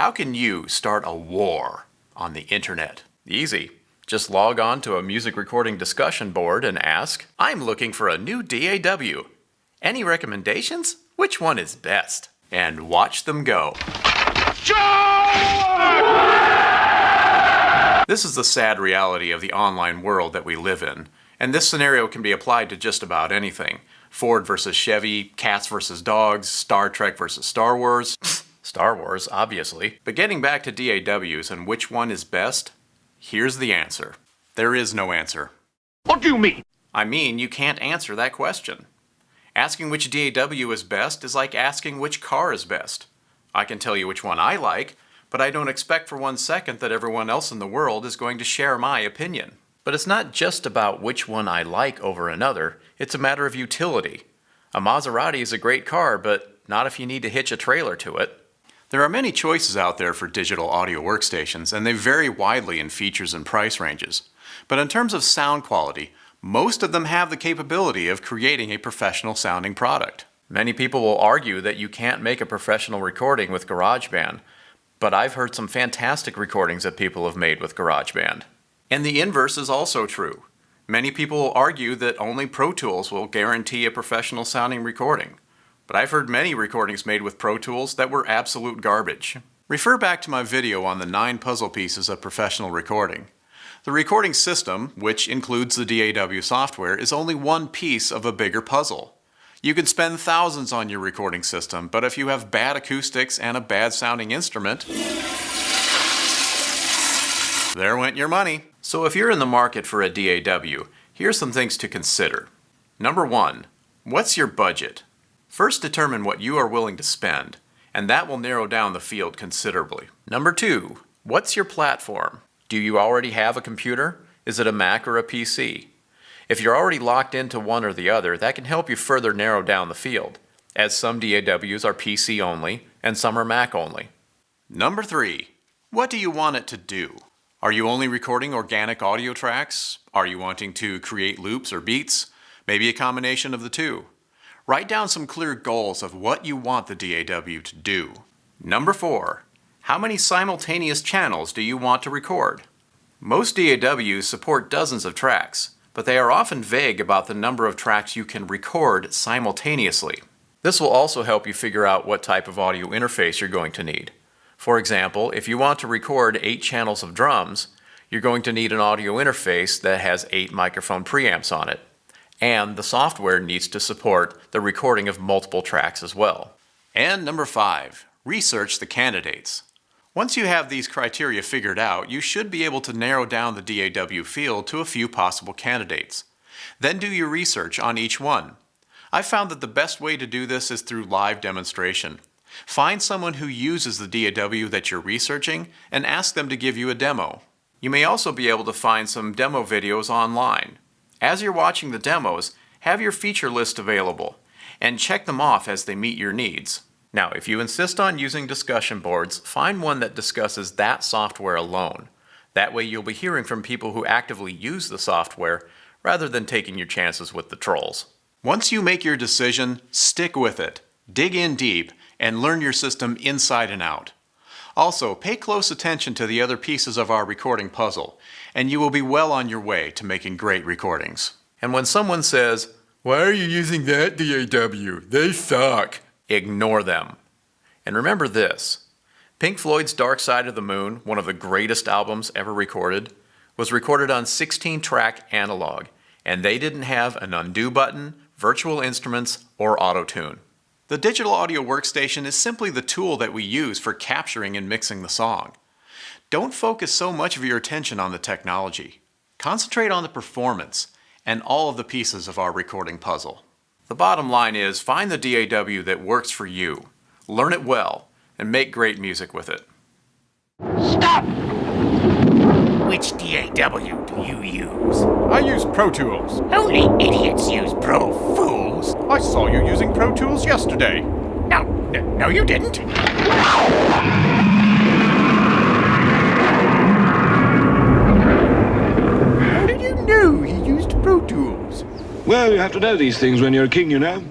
How can you start a war on the internet? Easy. Just log on to a music recording discussion board and ask, I'm looking for a new DAW. Any recommendations? Which one is best? And watch them go. This is the sad reality of the online world that we live in. And this scenario can be applied to just about anything. Ford versus Chevy, cats versus dogs, Star Trek versus Star Wars. Star Wars, obviously. But getting back to DAWs and which one is best, here's the answer. There is no answer. What do you mean? I mean, you can't answer that question. Asking which DAW is best is like asking which car is best. I can tell you which one I like, but I don't expect for 1 second that everyone else in the world is going to share my opinion. But it's not just about which one I like over another, it's a matter of utility. A Maserati is a great car, but not if you need to hitch a trailer to it. There are many choices out there for digital audio workstations, and they vary widely in features and price ranges. But in terms of sound quality, most of them have the capability of creating a professional sounding product. Many people will argue that you can't make a professional recording with GarageBand, but I've heard some fantastic recordings that people have made with GarageBand. And the inverse is also true. Many people will argue that only Pro Tools will guarantee a professional sounding recording. But I've heard many recordings made with Pro Tools that were absolute garbage. Refer back to my video on the 9 puzzle pieces of professional recording. The recording system, which includes the DAW software, is only one piece of a bigger puzzle. You can spend thousands on your recording system, but if you have bad acoustics and a bad sounding instrument, there went your money. So if you're in the market for a DAW, here's some things to consider. Number 1, what's your budget? First, determine what you are willing to spend, and that will narrow down the field considerably. Number 2, what's your platform? Do you already have a computer? Is it a Mac or a PC? If you're already locked into one or the other, that can help you further narrow down the field, as some DAWs are PC only and some are Mac only. Number 3, what do you want it to do? Are you only recording organic audio tracks? Are you wanting to create loops or beats? Maybe a combination of the two. Write down some clear goals of what you want the DAW to do. Number 4, how many simultaneous channels do you want to record? Most DAWs support dozens of tracks, but they are often vague about the number of tracks you can record simultaneously. This will also help you figure out what type of audio interface you're going to need. For example, if you want to record 8 channels of drums, you're going to need an audio interface that has 8 microphone preamps on it. And the software needs to support the recording of multiple tracks as well. And number 5, research the candidates. Once you have these criteria figured out, you should be able to narrow down the DAW field to a few possible candidates. Then do your research on each one. I've found that the best way to do this is through live demonstration. Find someone who uses the DAW that you're researching and ask them to give you a demo. You may also be able to find some demo videos online. As you're watching the demos, have your feature list available and check them off as they meet your needs. Now, if you insist on using discussion boards, find one that discusses that software alone. That way you'll be hearing from people who actively use the software rather than taking your chances with the trolls. Once you make your decision, stick with it. Dig in deep and learn your system inside and out. Also, pay close attention to the other pieces of our recording puzzle, and you will be well on your way to making great recordings. And when someone says, "Why are you using that DAW? They suck," ignore them. And remember this, Pink Floyd's Dark Side of the Moon, one of the greatest albums ever recorded, was recorded on 16-track analog, and they didn't have an undo button, virtual instruments, or auto-tune. The Digital Audio Workstation is simply the tool that we use for capturing and mixing the song. Don't focus so much of your attention on the technology. Concentrate on the performance and all of the pieces of our recording puzzle. The bottom line is, find the DAW that works for you, learn it well, and make great music with it. Stop! Which DAW do you use? I use Pro Tools. Only idiots use Pro Fools. I saw you using Pro Tools yesterday. No, you didn't. How did you know he used Pro Tools? Well, you have to know these things when you're a king, you know.